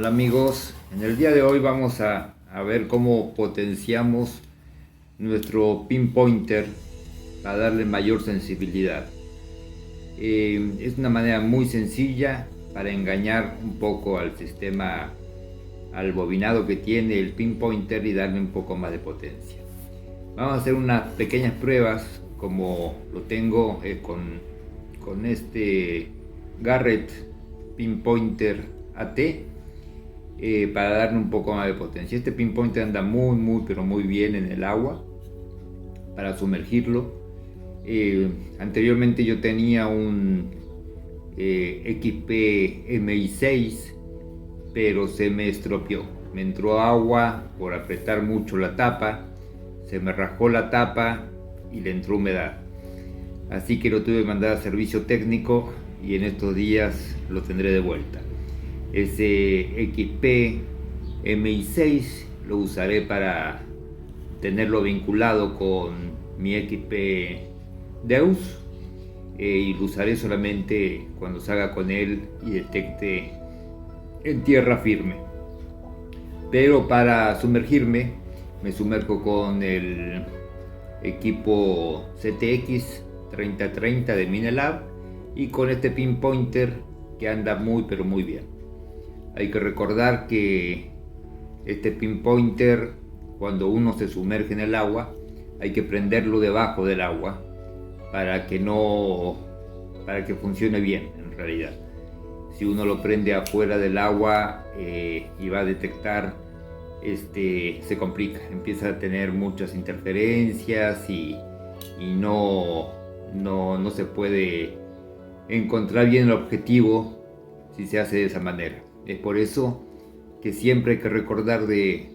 Hola amigos, en el día de hoy vamos a ver cómo potenciamos nuestro pinpointer para darle mayor sensibilidad. Es una manera muy sencilla para engañar un poco al sistema, al bobinado que tiene el pinpointer y darle un poco más de potencia. Vamos a hacer unas pequeñas pruebas como lo tengo con este Garrett Pinpointer AT. Para darle un poco más de potencia. Este pinpointer anda pero muy bien en el agua para sumergirlo. Anteriormente yo tenía un XP MI6, pero se me estropeó. Me entró agua por apretar mucho la tapa, se me rajó la tapa y le entró humedad. Así que lo tuve que mandar a servicio técnico y en estos días lo tendré de vuelta. Ese XP MI6 lo usaré para tenerlo vinculado con mi XP Deus y lo usaré solamente cuando salga con él y detecte en tierra firme. Pero para sumergirme me sumerjo con el equipo CTX 3030 de Minelab y con este pinpointer que anda pero muy bien. Hay que recordar que este pinpointer, cuando uno se sumerge en el agua, hay que prenderlo debajo del agua para que funcione bien en realidad. Si uno lo prende afuera del agua y va a detectar, se complica, empieza a tener muchas interferencias y no se puede encontrar bien el objetivo si se hace de esa manera. Es por eso que siempre hay que recordar de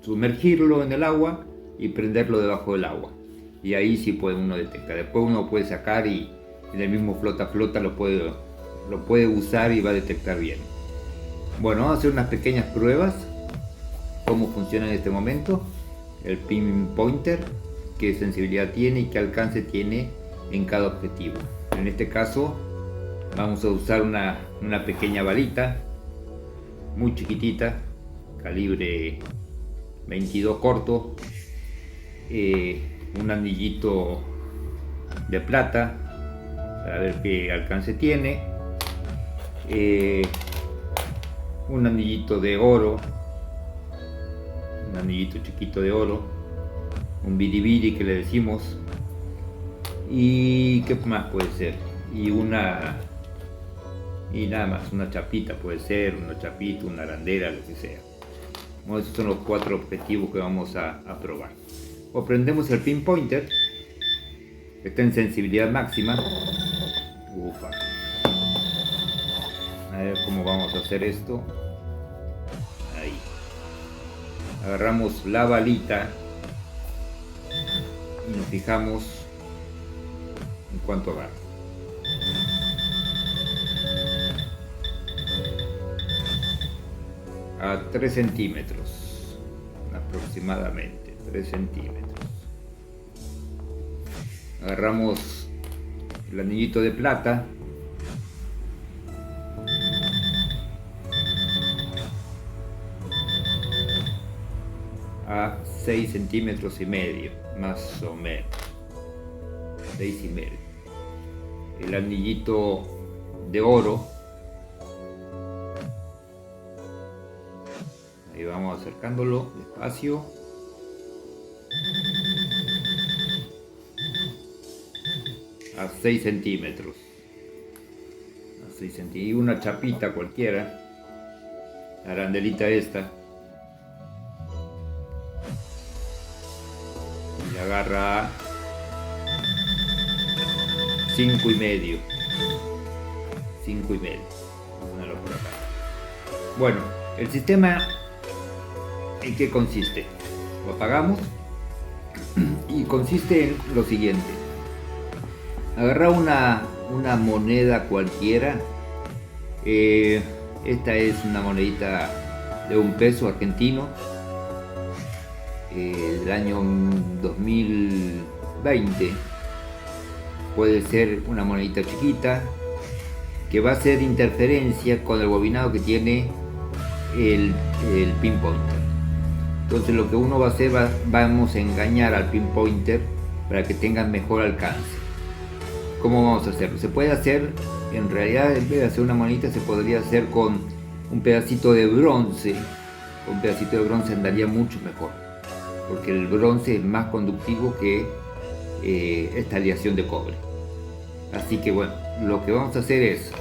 sumergirlo en el agua y prenderlo debajo del agua. Y ahí sí puede uno detectar. Después uno puede sacar y en el mismo flota lo puede usar y va a detectar bien. Bueno, vamos a hacer unas pequeñas pruebas. Cómo funciona en este momento el pinpointer, qué sensibilidad tiene y qué alcance tiene en cada objetivo. En este caso vamos a usar una pequeña balita muy chiquitita, calibre 22 corto, un anillito de plata para ver qué alcance tiene, un anillito de oro, un anillito chiquito de oro, un biribiri que le decimos, y qué más puede ser, y nada más, una chapita puede ser, una chapita, una arandela, lo que sea. Bueno, estos son los 4 objetivos que vamos a probar. O prendemos el pinpointer, que está en sensibilidad máxima. Ufa. A ver cómo vamos a hacer esto. Ahí. Agarramos la balita y nos fijamos en cuánto agarra. A 3 centímetros aproximadamente, 3 centímetros. Agarramos el anillito de plata a 6 centímetros y medio, más o menos, 6 y medio. El anillito de oro, ahí vamos acercándolo despacio. A 6 centímetros. A 6 centímetros. Y una chapita cualquiera. La arandelita esta. Y agarra 5 y medio. 5 y medio. Vamos a ponerlo por acá. Bueno, el sistema, ¿en qué consiste? Lo apagamos y consiste en lo siguiente: agarrar una moneda cualquiera. Esta es una monedita de 1 peso argentino del año 2020. Puede ser una monedita chiquita que va a hacer interferencia con el bobinado que tiene el, el pinpointer. Entonces lo que uno va a hacer, vamos a engañar al pinpointer para que tenga mejor alcance. ¿Cómo vamos a hacerlo? Se puede hacer, en realidad en vez de hacer una monedita se podría hacer con un pedacito de bronce. Un pedacito de bronce andaría mucho mejor, porque el bronce es más conductivo que esta aleación de cobre. Así que bueno, lo que vamos a hacer es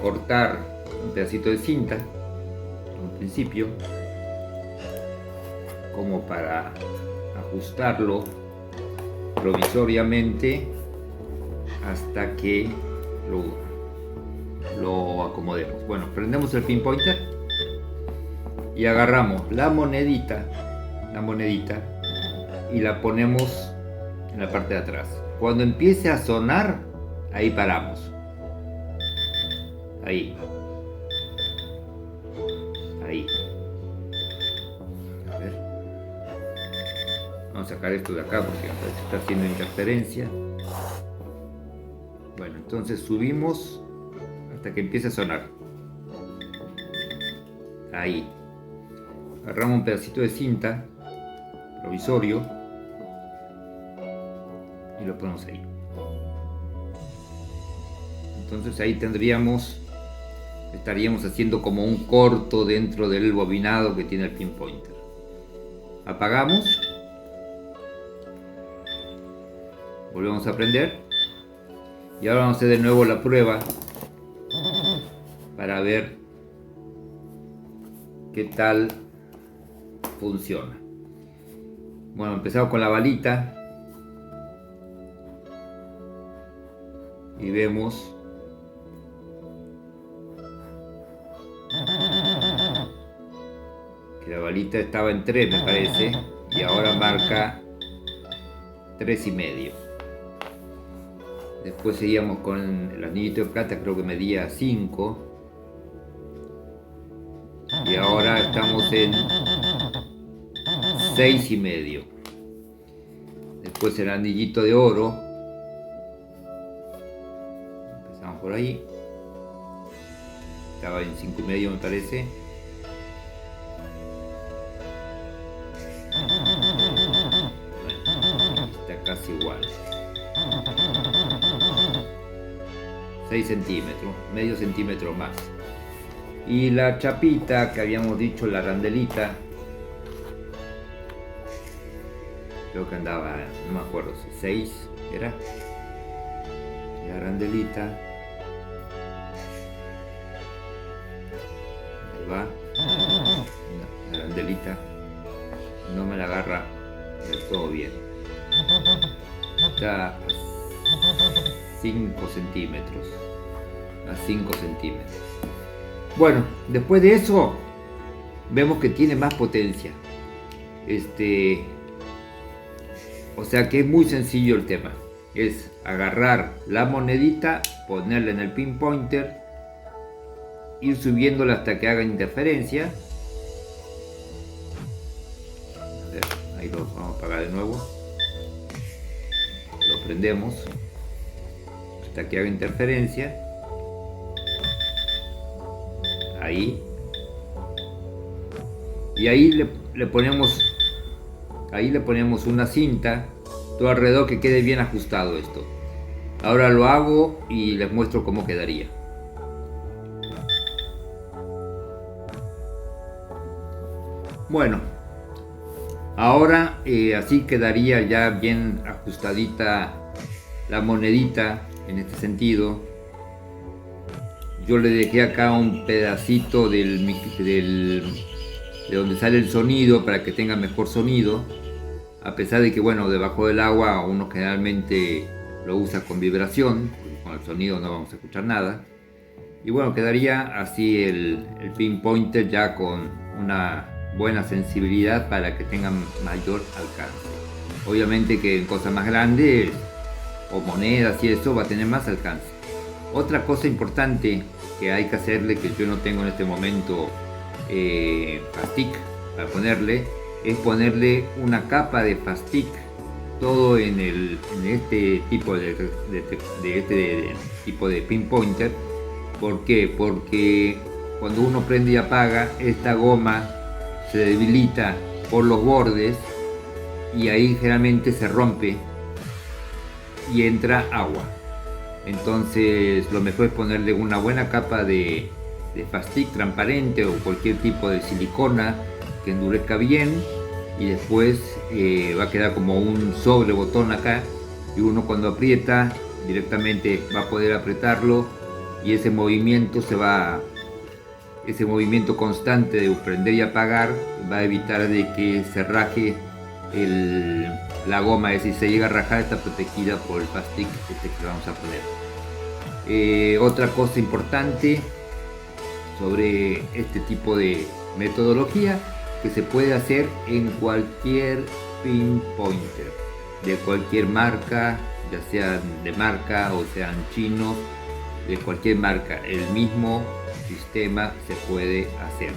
cortar un pedacito de cinta en un principio, como para ajustarlo provisoriamente hasta que lo acomodemos. Bueno, prendemos el pinpointer y agarramos la monedita y la ponemos en la parte de atrás. Cuando empiece a sonar, ahí paramos. Ahí. A ver. Vamos a sacar esto de acá porque está haciendo interferencia. Bueno, entonces subimos hasta que empiece a sonar. Ahí. Agarramos un pedacito de cinta provisorio y lo ponemos ahí. Entonces ahí estaríamos haciendo como un corto dentro del bobinado que tiene el pinpointer. Apagamos, volvemos a prender y ahora vamos a hacer de nuevo la prueba para ver qué tal funciona. Bueno, empezamos con la balita y vemos que la balita estaba en 3, me parece, y ahora marca 3,5. Después seguíamos con el anillito de plata, creo que medía 5, y ahora estamos en 6,5. Después el anillito de oro, empezamos por ahí, estaba en 5,5 me parece. Bueno, está casi igual. 6 centímetros, medio centímetro más. Y la chapita que habíamos dicho, la arandelita, creo que andaba, no me acuerdo si 6 era. La arandelita, ahí va. La arandelita no me la agarra del todo bien. Está a 5 centímetros. A 5 centímetros. Bueno, después de eso vemos que tiene más potencia. O sea que es muy sencillo el tema. Es agarrar la monedita, ponerla en el pinpointer, ir subiéndola hasta que haga interferencia. A ver, ahí lo vamos a apagar de nuevo. Lo prendemos hasta que haga interferencia. Ahí. Y ahí le ponemos una cinta todo alrededor que quede bien ajustado esto. Ahora lo hago y les muestro cómo quedaría. Bueno, ahora así quedaría ya bien ajustadita la monedita en este sentido. Yo le dejé acá un pedacito de donde sale el sonido para que tenga mejor sonido, a pesar de que bueno, debajo del agua uno generalmente lo usa con vibración, porque con el sonido no vamos a escuchar nada. Y bueno, quedaría así el pinpointer ya con una buena sensibilidad para que tengan mayor alcance. Obviamente que en cosas más grandes o monedas y eso va a tener más alcance. Otra cosa importante que hay que hacerle, que yo no tengo en este momento pastic para ponerle, es ponerle una capa de pastic todo en este tipo de tipo de pinpointer. ¿Por qué? Porque cuando uno prende y apaga, esta goma se debilita por los bordes y ahí generalmente se rompe y entra agua. Entonces lo mejor es ponerle una buena capa de Fastic transparente o cualquier tipo de silicona que endurezca bien, y después va a quedar como un sobre botón acá, y uno cuando aprieta directamente va a poder apretarlo, y ese movimiento constante de prender y apagar va a evitar de que se raje la goma. Es decir, se llega a rajar, está protegida por el Fastic que vamos a poner. Otra cosa importante sobre este tipo de metodología, que se puede hacer en cualquier pinpointer de cualquier marca, ya sean de marca o sean chinos, de cualquier marca, el mismo sistema se puede hacer.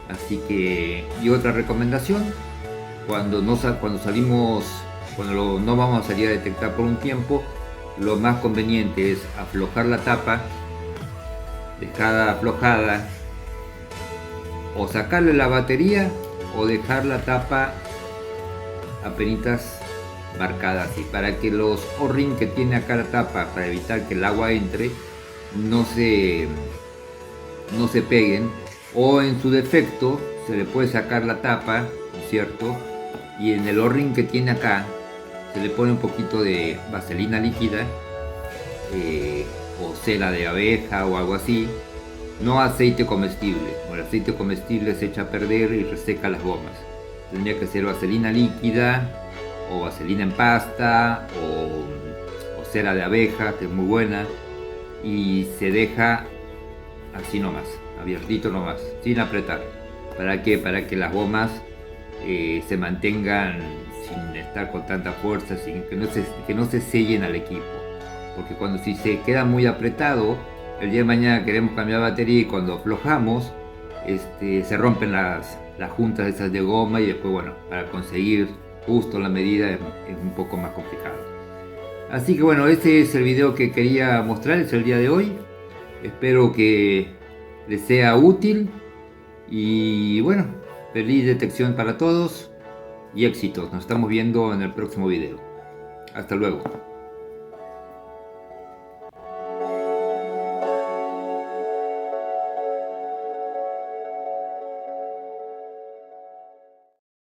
Así que, y otra recomendación, cuando no vamos a salir a detectar por un tiempo, lo más conveniente es aflojar la tapa, dejarla aflojada, o sacarle la batería o dejar la tapa apenitas marcada así, para que los O-ring que tiene acá la tapa, para evitar que el agua entre, no se peguen, o en su defecto se le puede sacar la tapa, ¿no es cierto? Y en el O-ring que tiene acá se le pone un poquito de vaselina líquida, o cera de abeja o algo así, no aceite comestible. El aceite comestible se echa a perder y reseca las gomas. Tendría que ser vaselina líquida, o vaselina en pasta, o cera de abeja, que es muy buena, y se deja así nomás, abiertito nomás, sin apretar. ¿Para qué? Para que las gomas se mantengan sin estar con tanta fuerza, sin que no se sellen al equipo. Porque si se queda muy apretado, el día de mañana queremos cambiar batería y cuando aflojamos, se rompen las juntas esas de goma, y después, bueno, para conseguir justo la medida es un poco más complicado. Así que bueno, este es el video que quería mostrarles el día de hoy. Espero que les sea útil y bueno, feliz detección para todos y éxitos. Nos estamos viendo en el próximo video. Hasta luego.